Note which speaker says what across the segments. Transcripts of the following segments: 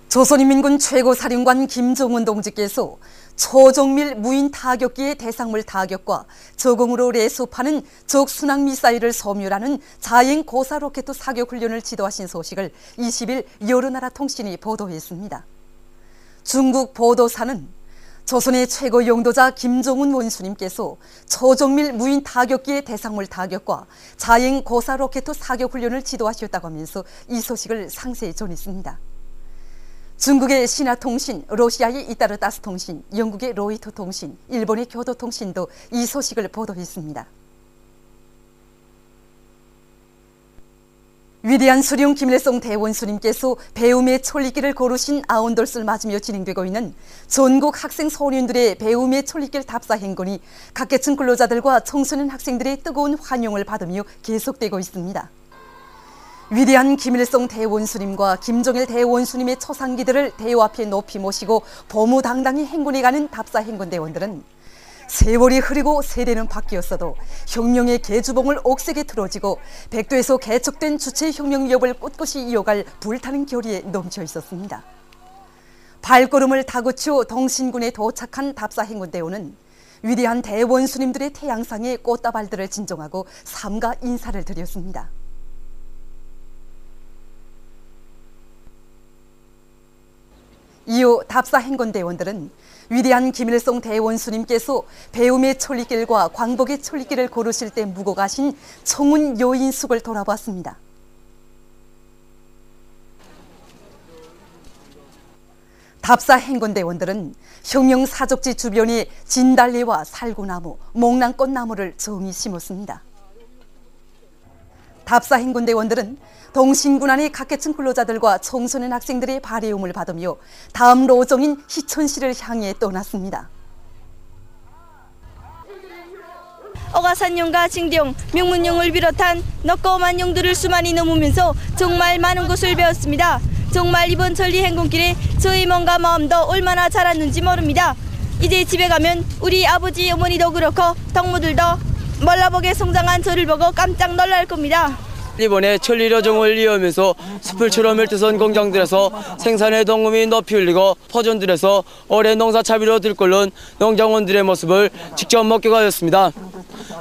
Speaker 1: 조선인민군 최고사령관 김정은 동지께서 초종밀 무인 타격기의 대상물 타격과 저공으로 레수파는 적 순항 미사일을 소멸하는 자행 고사 로켓 사격 훈련을 지도하신 소식을 20일 여러 나라 통신이 보도했습니다. 중국 보도사는 조선의 최고 용도자 김정은 원수님께서 초종밀 무인 타격기의 대상물 타격과 자행 고사 로켓 사격 훈련을 지도하셨다고 하면서 이 소식을 상세히 전했습니다. 중국의 신화통신, 러시아의 이따르타스통신, 영국의 로이터통신, 일본의 교도통신도 이 소식을 보도했습니다. 위대한 수령 김일성 대원수님께서 배움의 천리길을 걸으신 아흔돌을 맞으며 진행되고 있는 전국 학생 소년들의 배움의 천리길 답사 행군이 각계층 근로자들과 청소년 학생들의 뜨거운 환영을 받으며 계속되고 있습니다. 위대한 김일성 대원수님과 김정일 대원수님의 초상기들을 대호 앞에 높이 모시고 보무당당히 행군해가는 답사 행군대원들은 세월이 흐르고 세대는 바뀌었어도 혁명의 계주봉을 옥색에 틀어지고 백도에서 개척된 주체혁명 위협을 꿋꿋이 이어갈 불타는 결의에 넘쳐 있었습니다. 발걸음을 다그쳐 동신군에 도착한 답사 행군대원은 위대한 대원수님들의 태양상에 꽃다발들을 진정하고 삼가 인사를 드렸습니다. 이후 답사 행군대원들은 위대한 김일성 대원수님께서 배움의 천리길과 광복의 천리길을 걸으실 때 묵어 가신 청운 여인숙을 돌아봤습니다. 답사 행군대원들은 혁명 사적지 주변에 진달래와 살구나무, 목랑꽃나무를 정이 심었습니다. 답사 행군대원들은 동신군 안의 각계층 근로자들과 청소년 학생들의 발해움을 받으며 다음 로정인 희천시를 향해 떠났습니다.
Speaker 2: 어가산용과 징정, 명문용을 비롯한 너꺼만 용들을 수많이 넘으면서 정말 많은 것을 배웠습니다. 정말 이번 천리 행군길에 저희 몸과 마음도 얼마나 자랐는지 모릅니다. 이제 집에 가면 우리 아버지 어머니도 그렇고 덕무들도 멀라보게 성장한 저를 보고 깜짝 놀랄 겁니다.
Speaker 3: 이번에 천리 여정을 이어오면서 숲을처럼 멜트선 공장들에서 생산의 동음이 높이 울리고 포전들에서 올해 농사 차비로 들끓는 농장원들의 모습을 직접 목격하였습니다.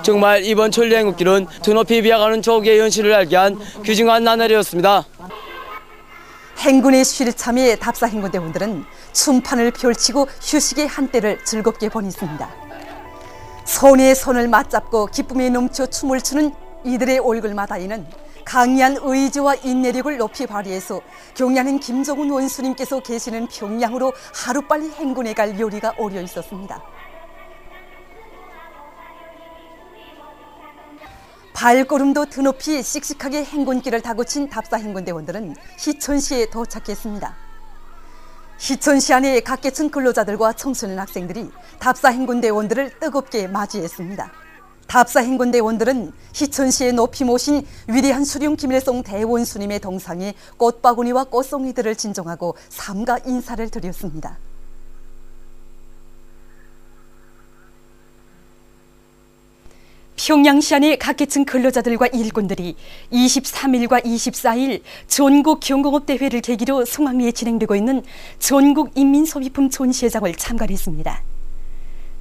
Speaker 3: 정말 이번 천리 행군길은 드높이 비약하는 조기의 현실을 알게 한 귀중한 나날이었습니다.
Speaker 1: 행군의 쉴참에 답사 행군대원들은 춤판을 펼치고 휴식의 한때를 즐겁게 보냈습니다. 손에 손을 맞잡고 기쁨에 넘쳐 춤을 추는 이들의 얼굴마다에는 강의한 의지와 인내력을 높이 발휘해서 경례하는 김정은 원수님께서 계시는 평양으로 하루빨리 행군해 갈 요리가 오려 있었습니다. 발걸음도 드높이 씩씩하게 행군길을 다그친 답사 행군대원들은 희천시에 도착했습니다. 희천시 안의 각계층 근로자들과 청소년 학생들이 답사 행군대원들을 뜨겁게 맞이했습니다. 답사 행군대원들은 희천시에 높이 모신 위대한 수령 김일성 대원수님의 동상에 꽃바구니와 꽃송이들을 진정하고 삼가 인사를 드렸습니다. 평양시 안의 각계층 근로자들과 일꾼들이 23일과 24일 전국 경공업대회를 계기로 송악리에 진행되고 있는 전국인민소비품 전시회장을 참관했습니다.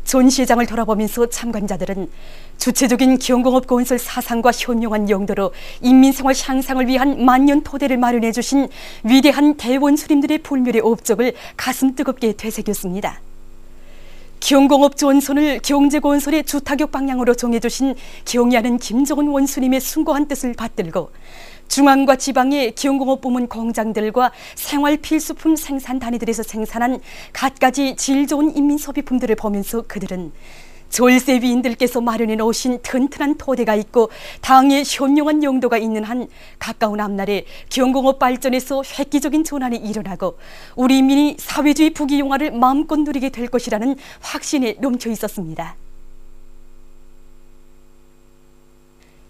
Speaker 1: 전시회장을 돌아보면서 참관자들은 주체적인 경공업 건설 사상과 현명한 용도로 인민생활 향상을 위한 만년 토대를 마련해 주신 위대한 대원수님들의 불멸의 업적을 가슴 뜨겁게 되새겼습니다. 경공업 전선을 경제건설의 주타격 방향으로 정해주신 경의하는 김정은 원수님의 숭고한 뜻을 받들고 중앙과 지방의 경공업 부문 공장들과 생활 필수품 생산단위들에서 생산한 갖가지 질 좋은 인민소비품들을 보면서 그들은 졸세위인들께서 마련해 놓으신 튼튼한 토대가 있고 당의 현명한 용도가 있는 한 가까운 앞날에 경공업 발전에서 획기적인 전환이 일어나고 우리 인민이 사회주의 부귀영화를 마음껏 누리게 될 것이라는 확신에 넘쳐 있었습니다.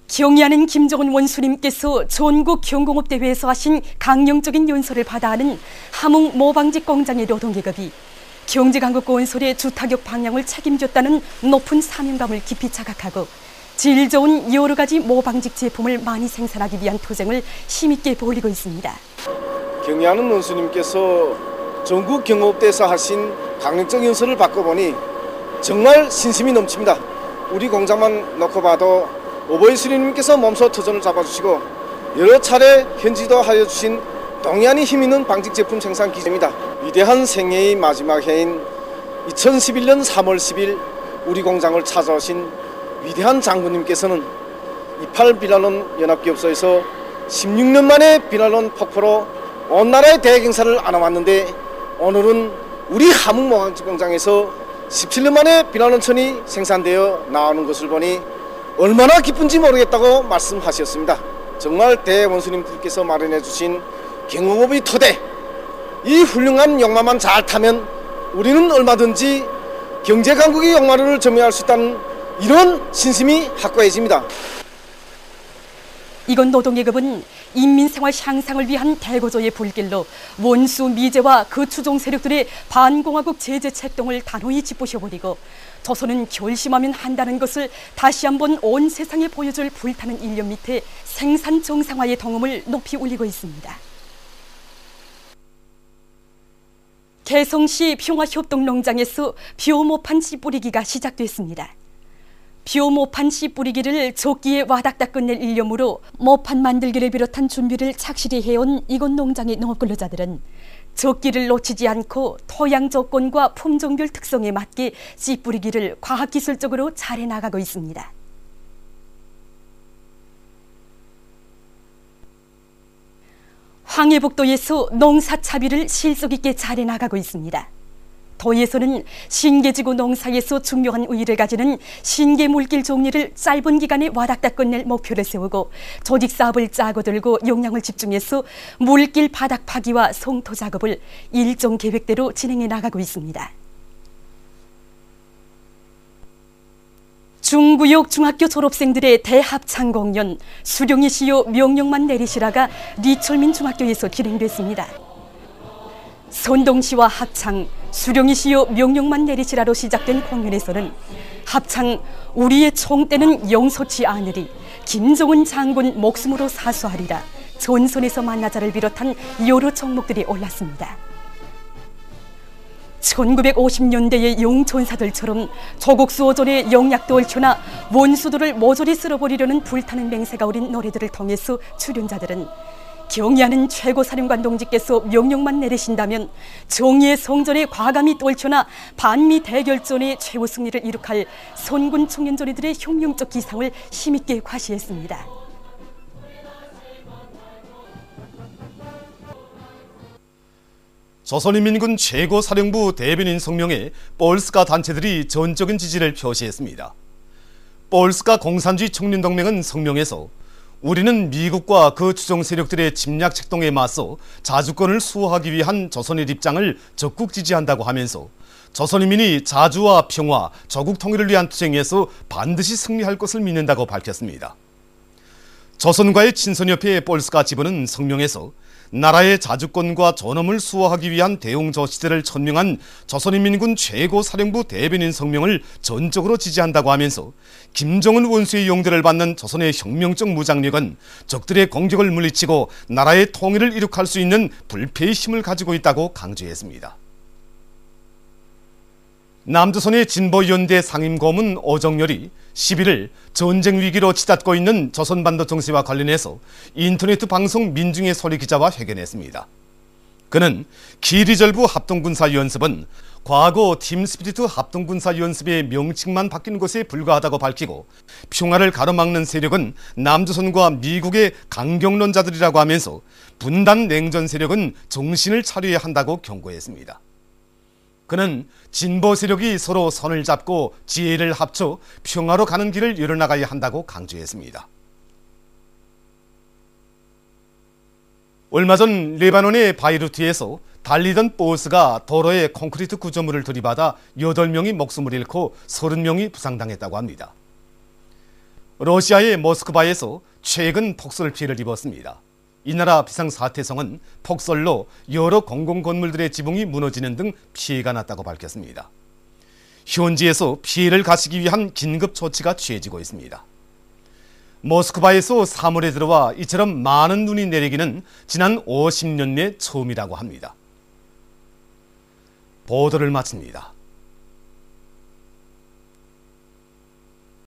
Speaker 1: 경의하는 김정은 원수님께서 전국 경공업대회에서 하신 강령적인 연설을 받아하는 함흥 모방직 공장의 노동계급이 경제강국 건설의 주타격 방향을 책임졌다는 높은 사명감을 깊이 자각하고 질 좋은 여러 가지 모방직 제품을 많이 생산하기 위한 투쟁을 힘있게 벌이고 있습니다.
Speaker 4: 경의하는 원수님께서 전국 경호업대에서 하신 강력적 연설을 바꿔보니 정말 신심이 넘칩니다. 우리 공장만 놓고 봐도 오보이 수리님께서 몸소 터전을 잡아주시고 여러 차례 현지도 하여 주신 동해안이 힘있는 방직 제품 생산 기지입니다. 위대한 생애의 마지막 해인 2011년 3월 10일 우리 공장을 찾아오신 위대한 장군님께서는 28 비날론 연합기업소에서 16년 만에 비날론 폭포로 온 나라의 대행사를 안아왔는데 오늘은 우리 함흥 공장에서 17년 만에 비날론천이 생산되어 나오는 것을 보니 얼마나 기쁜지 모르겠다고 말씀하셨습니다. 정말 대원수님들께서 마련해 주신 경영업의 토대, 이 훌륭한 용마만 잘 타면 우리는 얼마든지 경제강국의 용마를 점유할 수 있다는 이런 신심이 확고해집니다.
Speaker 1: 이건 노동계급은 인민생활 향상을 위한 대거조의 불길로 원수 미제와 그 추종 세력들의 반공화국 제재 책동을 단호히 짚부셔버리고 조선은 결심하면 한다는 것을 다시 한번 온 세상에 보여줄 불타는 일념 밑에 생산 정상화의 동음을 높이 울리고 있습니다. 개성시 평화협동농장에서 벼모판 씨 뿌리기가 시작됐습니다. 벼모판 씨 뿌리기를 조끼에 와닥닥 끝낼 일념으로 모판 만들기를 비롯한 준비를 착실히 해온 이곳 농장의 농업근로자들은 조끼를 놓치지 않고 토양 조건과 품종별 특성에 맞게 씨 뿌리기를 과학기술적으로 잘 해나가고 있습니다. 황해북도에서 농사차비를 실속 있게 잘 해나가고 있습니다. 도에서는 신계지구 농사에서 중요한 우위를 가지는 신계 물길 정리를 짧은 기간에 와닥닥 끝낼 목표를 세우고 조직 사업을 짜고 들고 역량을 집중해서 물길 바닥 파기와 송토 작업을 일정 계획대로 진행해 나가고 있습니다. 중구역 중학교 졸업생들의 대합창 공연 수령이 시요 명령만 내리시라가 리철민 중학교에서 진행됐습니다. 선동시와 합창 수령이 시요 명령만 내리시라로 시작된 공연에서는 합창 우리의 총대는 영소치 않으리 김정은 장군 목숨으로 사수하리라 전선에서 만나자를 비롯한 여러 종목들이 올랐습니다. 1950년대의 용천사들처럼 조국 수호전의 영약도 얽혀나 원수들을 모조리 쓸어버리려는 불타는 맹세가 어린 노래들을 통해서 출연자들은 경의하는 최고사령관 동지께서 명령만 내리신다면 정의의 성전에 과감히 떨쳐나 반미 대결전의 최후 승리를 이룩할 선군 청년조리들의 혁명적 기상을 힘있게 과시했습니다.
Speaker 5: 조선인민군 최고사령부 대변인 성명에 폴스카 단체들이 전적인 지지를 표시했습니다. 폴스카 공산주의 청년동맹은 성명에서 우리는 미국과 그 추종 세력들의 침략 책동에 맞서 자주권을 수호하기 위한 조선의 입장을 적극 지지한다고 하면서 조선인민이 자주와 평화, 조국 통일을 위한 투쟁에서 반드시 승리할 것을 믿는다고 밝혔습니다. 조선과의 친선협회 폴스카 지부는 성명에서 나라의 자주권과 존엄을 수호하기 위한 대응 조치들을 천명한 조선인민군 최고사령부 대변인 성명을 전적으로 지지한다고 하면서 김정은 원수의 용대를 받는 조선의 혁명적 무장력은 적들의 공격을 물리치고 나라의 통일을 이룩할 수 있는 불패의 힘을 가지고 있다고 강조했습니다. 남조선의 진보연대 상임고문 오정열이 11일 전쟁 위기로 치닫고 있는 조선반도 정세와 관련해서 인터넷 방송 민중의 소리 기자와 회견했습니다. 그는 기리절부 합동군사연습은 과거 팀스피리트 합동군사연습의 명칭만 바뀐 것에 불과하다고 밝히고 평화를 가로막는 세력은 남조선과 미국의 강경론자들이라고 하면서 분단 냉전 세력은 정신을 차려야 한다고 경고했습니다. 그는 진보 세력이 서로 손을 잡고 지혜를 합쳐 평화로 가는 길을 열어나가야 한다고 강조했습니다. 얼마 전 레바논의 바이루트에서 달리던 버스가 도로에 콘크리트 구조물을 들이받아 8명이 목숨을 잃고 30명이 부상당했다고 합니다. 러시아의 모스크바에서 최근 폭설 피해를 입었습니다. 이 나라 비상사태성은 폭설로 여러 공공건물들의 지붕이 무너지는 등 피해가 났다고 밝혔습니다. 현지에서 피해를 가시기 위한 긴급 조치가 취해지고 있습니다. 모스크바에서 3월에 들어와 이처럼 많은 눈이 내리기는 지난 50년 내 처음이라고 합니다. 보도를 마칩니다.